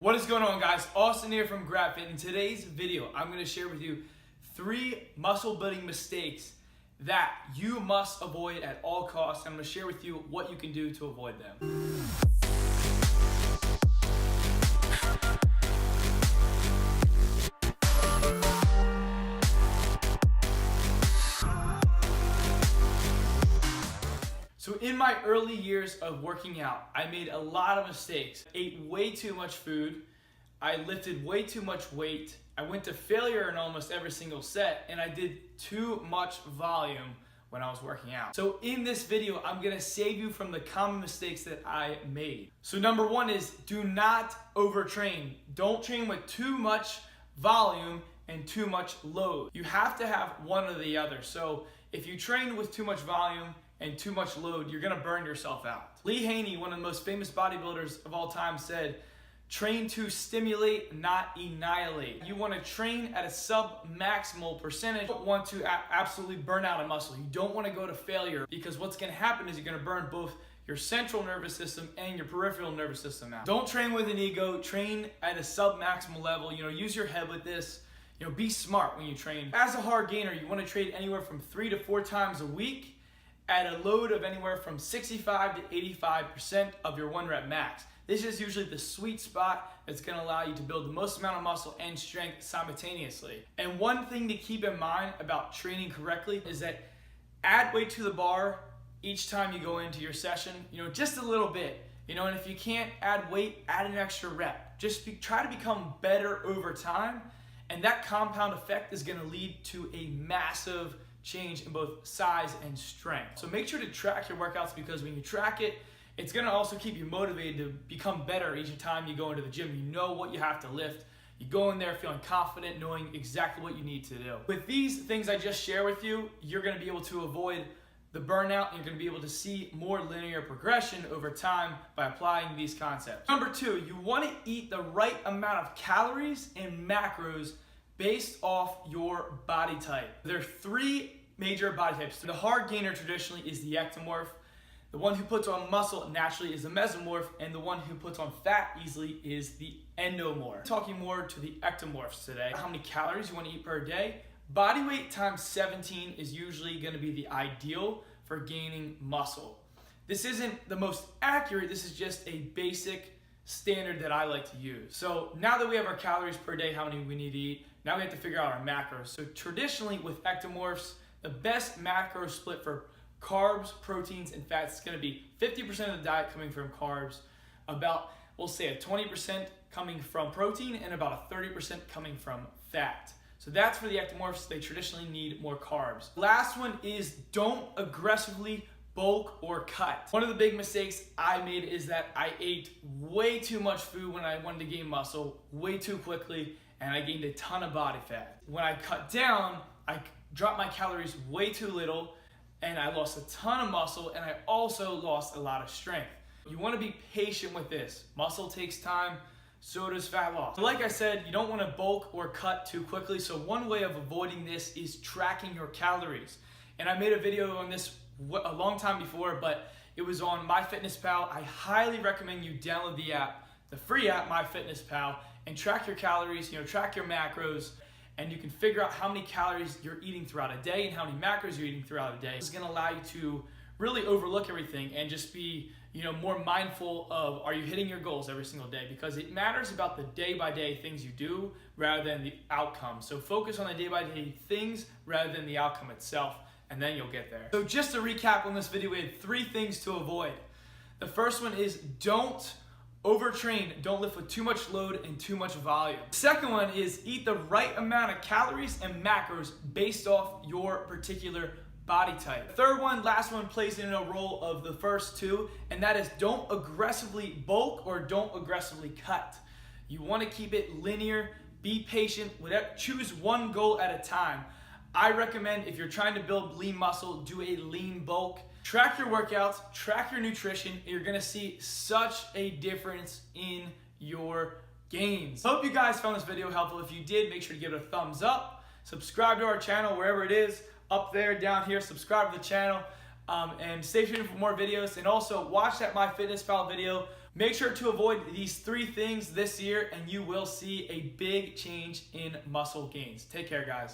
What is going on, guys? Austin here from GrabFit. In today's video, I'm going to share with you 3 muscle building mistakes that you must avoid at all costs. I'm going to share with you what you can do to avoid them. So in my early years of working out, I made a lot of mistakes. Ate way too much food. I lifted way too much weight. I went to failure in almost every single set, and I did too much volume when I was working out. So in this video, I'm gonna save you from the common mistakes that I made. So number 1 is do not overtrain. Don't train with too much volume and too much load. You have to have one or the other. So if you train with too much volume and too much load, you're gonna burn yourself out. Lee Haney, one of the most famous bodybuilders of all time, said, train to stimulate, not annihilate. You wanna train at a sub-maximal percentage. You don't want to absolutely burn out a muscle. You don't wanna go to failure, because what's gonna happen is you're gonna burn both your central nervous system and your peripheral nervous system out. Don't train with an ego, train at a sub-maximal level. Use your head with this. Be smart when you train. As a hard gainer, you wanna train anywhere from 3 to 4 times a week at a load of anywhere from 65 to 85% of your 1 rep max. This is usually the sweet spot that's gonna allow you to build the most amount of muscle and strength simultaneously. And one thing to keep in mind about training correctly is that add weight to the bar each time you go into your session, just a little bit. And if you can't add weight, add an extra rep. Try to become better over time, and that compound effect is gonna lead to a massive change in both size and strength. So make sure to track your workouts, because when you track it, it's gonna also keep you motivated to become better each time you go into the gym. You know what you have to lift. You go in there feeling confident, knowing exactly what you need to do. With these things I just share with you, you're gonna be able to avoid the burnout, and you're gonna be able to see more linear progression over time by applying these concepts. Number 2, you wanna eat the right amount of calories and macros based off your body type. There are 3 major body types. The hard gainer traditionally is the ectomorph. The one who puts on muscle naturally is the mesomorph, and the one who puts on fat easily is the endomorph. Talking more to the ectomorphs today. How many calories you want to eat per day? Body weight times 17 is usually going to be the ideal for gaining muscle. This isn't the most accurate, this is just a basic standard that I like to use. So now that we have our calories per day, how many we need to eat, now we have to figure out our macros. So traditionally with ectomorphs, the best macro split for carbs, proteins, and fats is gonna be 50% of the diet coming from carbs, about, we'll say a 20% coming from protein, and about a 30% coming from fat. So that's for the ectomorphs. They traditionally need more carbs. Last one is don't aggressively bulk or cut. One of the big mistakes I made is that I ate way too much food when I wanted to gain muscle way too quickly, and I gained a ton of body fat. When I cut down, I dropped my calories way too little, and I lost a ton of muscle, and I also lost a lot of strength. You wanna be patient with this. Muscle takes time, so does fat loss. So like I said, you don't wanna bulk or cut too quickly, so one way of avoiding this is tracking your calories. And I made a video on this a long time before, but it was on MyFitnessPal. I highly recommend you download the app, the free app, MyFitnessPal, and track your calories, track your macros, and you can figure out how many calories you're eating throughout a day and how many macros you're eating throughout a day. It's gonna allow you to really overlook everything and just be more mindful of, are you hitting your goals every single day? Because it matters about the day-by-day things you do rather than the outcome. So focus on the day-by-day things rather than the outcome itself, and then you'll get there. So just to recap on this video, we had 3 things to avoid. The first one is don't overtrain. Don't lift with too much load and too much volume. The second one is eat the right amount of calories and macros based off your particular body type. The third one, last one, plays in a role of the first 2, and that is don't aggressively bulk or don't aggressively cut. You want to keep it linear, be patient, choose one goal at a time. I recommend, if you're trying to build lean muscle, do a lean bulk. Track your workouts, track your nutrition, and you're gonna see such a difference in your gains. Hope you guys found this video helpful. If you did, make sure to give it a thumbs up. Subscribe to our channel wherever it is, up there, down here. Subscribe to the channel and stay tuned for more videos. And also watch that MyFitnessPal video Make sure to avoid these 3 things this year and you will see a big change in muscle gains. Take care, guys.